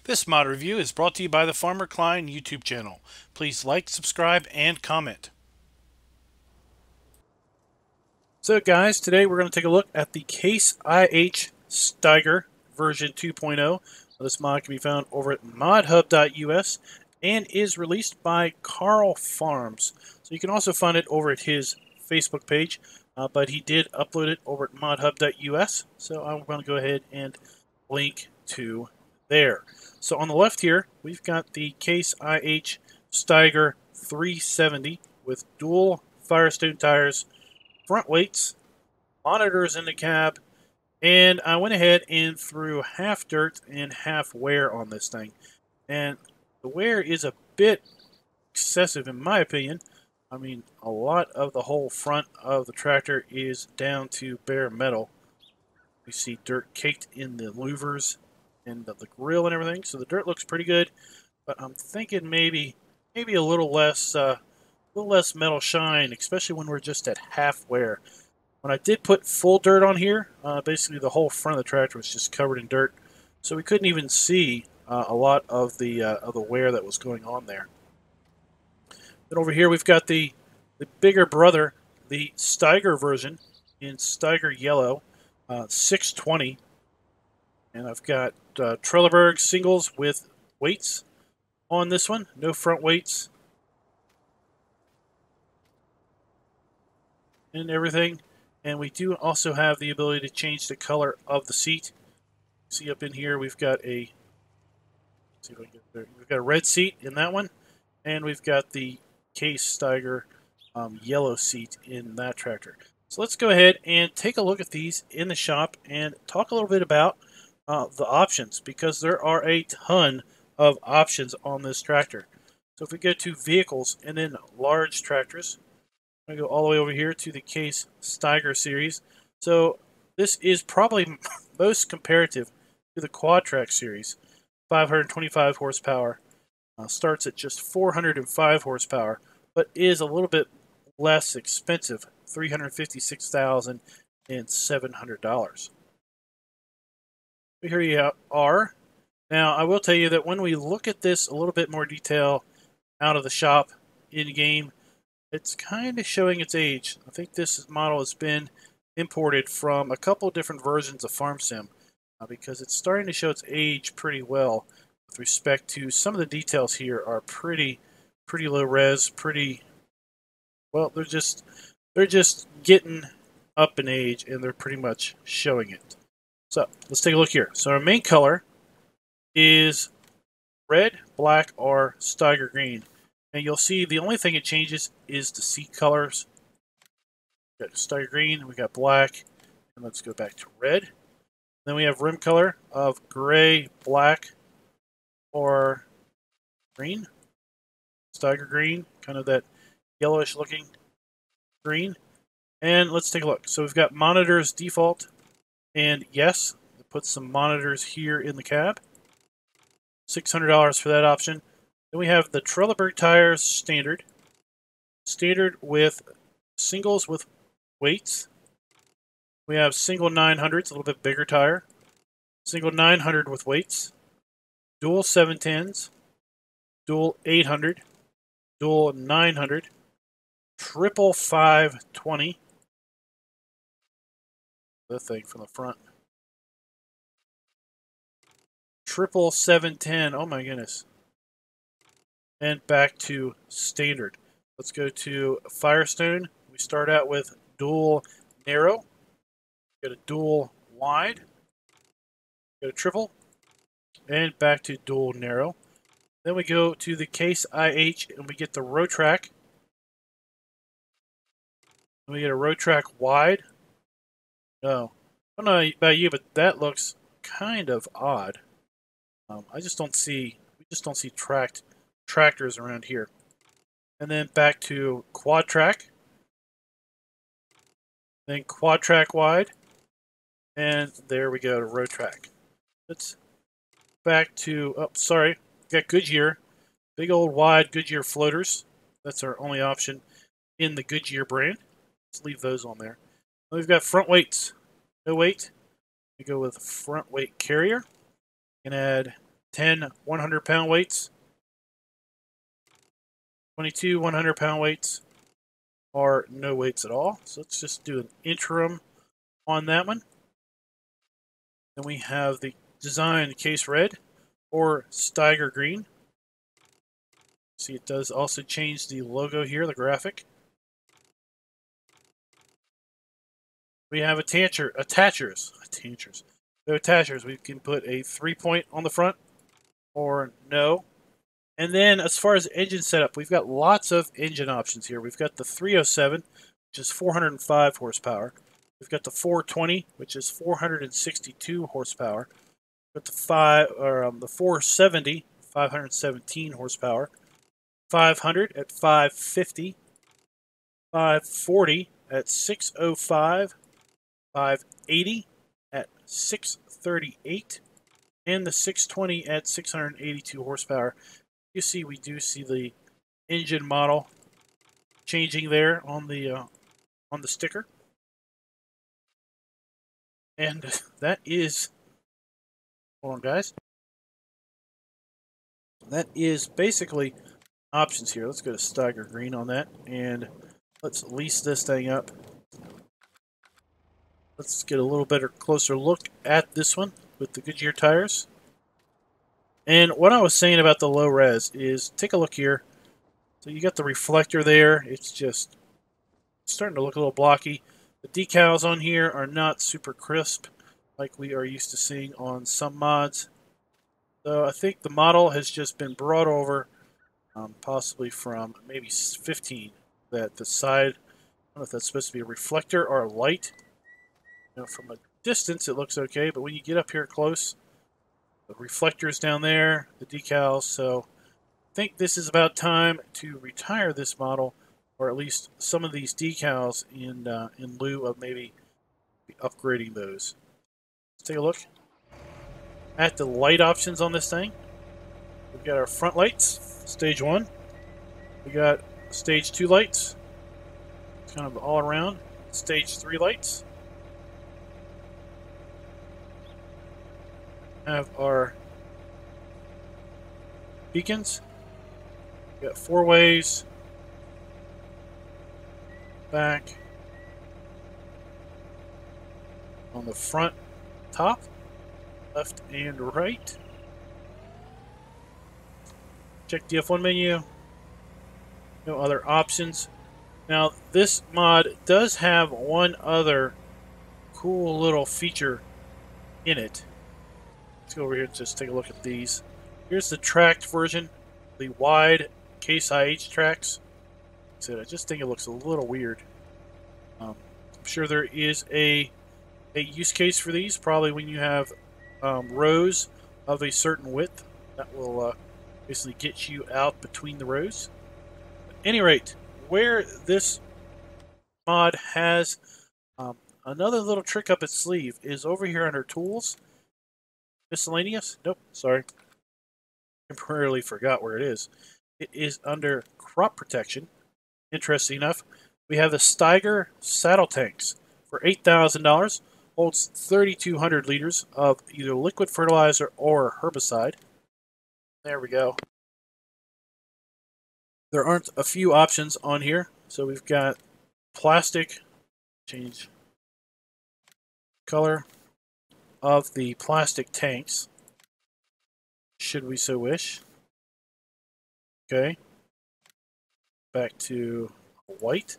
This mod review is brought to you by the Farmer Klein YouTube channel. Please like, subscribe, and comment. So guys, today we're going to take a look at the Case IH Steiger version 2.0. This mod can be found over at modhub.us and is released by Carl Farms. So you can also find it over at his Facebook page, but he did upload it over at modhub.us. So I'm going to go ahead and link to there. So on the left here, we've got the Case IH Steiger 370 with dual Firestone tires, front weights, monitors in the cab, and I went ahead and threw half dirt and half wear on this thing. And the wear is a bit excessive in my opinion. I mean, a lot of the whole front of the tractor is down to bare metal. You see dirt caked in the louvers and the grill and everything, so the dirt looks pretty good. But I'm thinking maybe a little less metal shine, especially when we're just at half wear. When I did put full dirt on here, basically the whole front of the tractor was just covered in dirt, so we couldn't even see a lot of the wear that was going on there. Then over here we've got the bigger brother, the Steiger version in Steiger yellow, 620. And I've got Trelleborg singles with weights on this one. No front weights. And everything. And we do also have the ability to change the color of the seat. See up in here we've got a, let's see if I can get there. We've got a red seat in that one. And we've got the Case Steiger yellow seat in that tractor. So let's go ahead and take a look at these in the shop and talk a little bit about the options, because there are a ton of options on this tractor. So if we go to vehicles and then large tractors, I'm going to go all the way over here to the Case Steiger series. So this is probably most comparative to the Quadtrac series. 525 horsepower, starts at just 405 horsepower, but is a little bit less expensive, $356,700. Here you are. Now, I will tell you that when we look at this a little bit more detail out of the shop in-game, it's kind of showing its age. I think this model has been imported from a couple different versions of Farm Sim because it's starting to show its age pretty well with respect to some of the details here are pretty low res, well, they're just getting up in age and they're pretty much showing it. So let's take a look here. So our main color is red, black, or Steiger Green. And you'll see the only thing it changes is the seat colors. We got Steiger Green, we got black, and let's go back to red. Then we have rim color of gray, black, or green. Steiger Green, kind of that yellowish looking green. And let's take a look. So we've got monitors default. And yes, put some monitors here in the cab. $600 for that option. Then we have the Trelleborg tires standard. Standard with singles with weights. We have single 900s, a little bit bigger tire. Single 900 with weights. Dual 710s. Dual 800. Dual 900. Triple 520. The thing from the front. Triple 710. Oh my goodness. And back to standard. Let's go to Firestone. We start out with dual narrow. Got a dual wide. Got a triple. And back to dual narrow. Then we go to the Case IH and we get the Rowtrac. And we get a Rowtrac Wide. No, I don't know about you, but that looks kind of odd. We just don't see tractors around here. And then back to Quadtrac. Then Quadtrac Wide. And there we go to Rowtrac. Let's back to, oh, sorry, got Goodyear. Big old wide Goodyear floaters. That's our only option in the Goodyear brand. Let's leave those on there. We've got front weights. No weight. We go with front weight carrier. You can add 10 100-pound weights, 22 100-pound weights, or no weights at all. So let's just do an interim on that one. Then we have the design case red or Steiger Green. See, it does also change the logo here, the graphic. We have attachers. The attachers, we can put a 3-point on the front or no. And then as far as engine setup, we've got lots of engine options here. We've got the 307, which is 405 horsepower. We've got the 420, which is 462 horsepower. We've got the 470, 517 horsepower. 500 at 550. 540 at 605. 580 at 638. And the 620 at 682 horsepower. You see, we do see the engine model changing there on the sticker. And that is, hold on guys, that is basically options here. Let's go to Steiger Green on that, and let's lease this thing up. Let's get a little better, closer look at this one with the Goodyear tires. And what I was saying about the low res is, take a look here. So you got the reflector there. It's just starting to look a little blocky. The decals on here are not super crisp like we are used to seeing on some mods. So I think the model has just been brought over, possibly from maybe 15. That the side, I don't know if that's supposed to be a reflector or a light. You know, from a distance it looks okay, but when you get up here close, the reflectors down there, the decals. So I think this is about time to retire this model, or at least some of these decals in lieu of maybe upgrading those. Let's take a look at the light options on this thing. We've got our front lights, stage 1. We got stage 2 lights, kind of all around. Stage 3 lights. Have our beacons. We got 4 ways. Back. On the front, top, left and right. Check the F1 menu. No other options. Now this mod does have one other cool little feature in it. Let's go over here and just take a look at these. Here's the tracked version, the wide case IH tracks. So I just think it looks a little weird. I'm sure there is a use case for these, probably when you have rows of a certain width. That will basically get you out between the rows. At any rate, where this mod has another little trick up its sleeve is over here under Tools. Miscellaneous? Nope, sorry. Temporarily forgot where it is. It is under Crop Protection. Interesting enough, we have the Steiger saddle tanks for $8,000. Holds 3,200 liters of either liquid fertilizer or herbicide. There we go. There aren't a few options on here, so we've got plastic. Change color of the plastic tanks, should we so wish. Okay, back to white,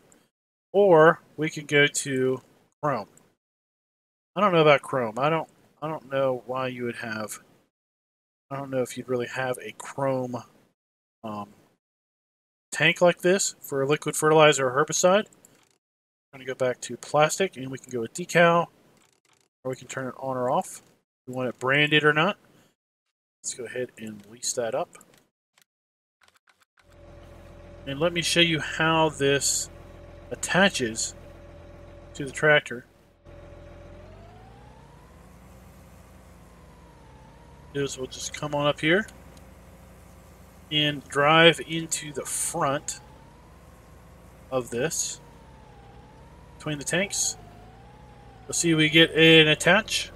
or we could go to chrome. I don't know about chrome. I don't know why you would have. I don't know if you'd really have a chrome tank like this for liquid fertilizer or herbicide. I'm going to go back to plastic, and we can go with decal, or we can turn it on or off. We want it branded or not. Let's go ahead and lease that up. And let me show you how this attaches to the tractor. do is we'll just come on up here and drive into the front of this between the tanks. You'll see we get an attach,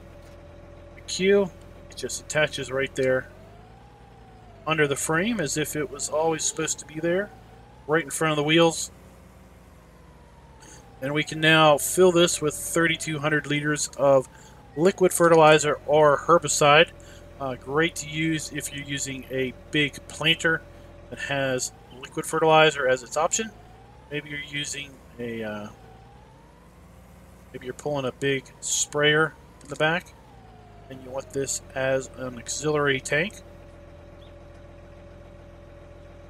a Q. It just attaches right there under the frame as if it was always supposed to be there, right in front of the wheels. And we can now fill this with 3,200 liters of liquid fertilizer or herbicide. Great to use if you're using a big planter that has liquid fertilizer as its option. Maybe you're using a, maybe you're pulling a big sprayer in the back and you want this as an auxiliary tank.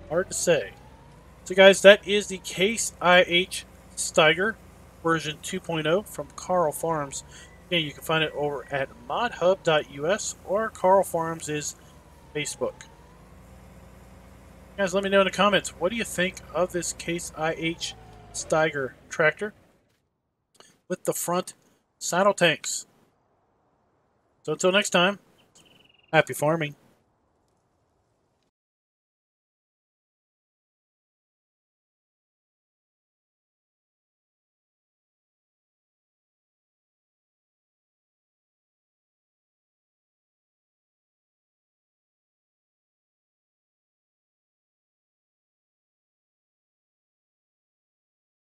Hard to say. So guys, that is the Case IH Steiger version 2.0 from Carl Farms. Again, you can find it over at modhub.us or Carl Farms' Facebook. Guys, let me know in the comments, what do you think of this Case IH Steiger tractor with the front saddle tanks? So until next time, happy farming.